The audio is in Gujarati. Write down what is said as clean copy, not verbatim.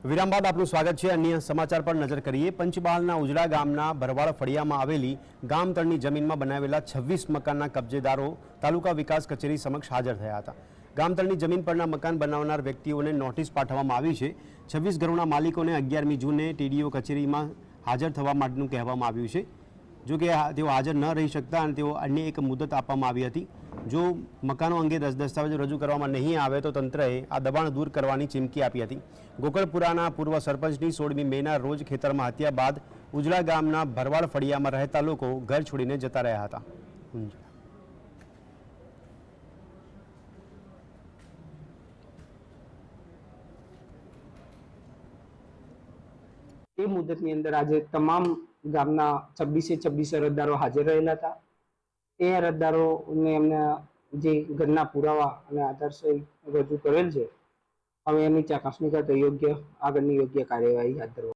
વિરામ બાદ આપનું સ્વાગત છે। અન્ય સમાચાર પર નજર કરીએ। પંચમહાલના ઉજળા ગામના ભરવાડ ફળિયામાં આવેલી ગામતળની જમીનમાં બનાવેલા 26 મકાનના કબજેદારો તાલુકા વિકાસ કચેરી સમક્ષ હાજર થયા હતા। ગામતળની જમીન પરના મકાન બનાવનાર વ્યક્તિઓને નોટિસ પાઠવવામાં આવી છે। 26 ઘરોના માલિકોને 11મી જૂને ટીડીઓ કચેરીમાં હાજર થવા માટેનું કહેવામાં આવ્યું છે। જો કે તેઓ હાજર ન રહી શકતા અને તેઓ અન્ય એક મુદત આપવામાં આવી હતી। જો મકાનો અંગે દસ્તાવેજો રજૂ કરવામાં નહીં આવે તો તંત્રએ આ દબાણ દૂર કરવાની ચીમકી આપી હતી। ગોકળપુરાના પૂર્વ સરપંચની 16મી મેના રોજ ખેતરમાં હત્યા બાદ ઉજળા ગામના ભરવાડ ફળિયામાં રહેતા લોકો ઘર છોડીને જતા રહ્યા હતા। એ મુદતની અંદર આજે તમામ ગામના 26 અરજદારો હાજર રહેલા હતા। એ અરજદારોને એમના જે ઘરના પુરાવા અને આધાર સહિત રજૂ કરેલ છે। હવે એની ચકાસણી કરતા આગળની યોગ્ય કાર્યવાહી હાથ ધરવામાં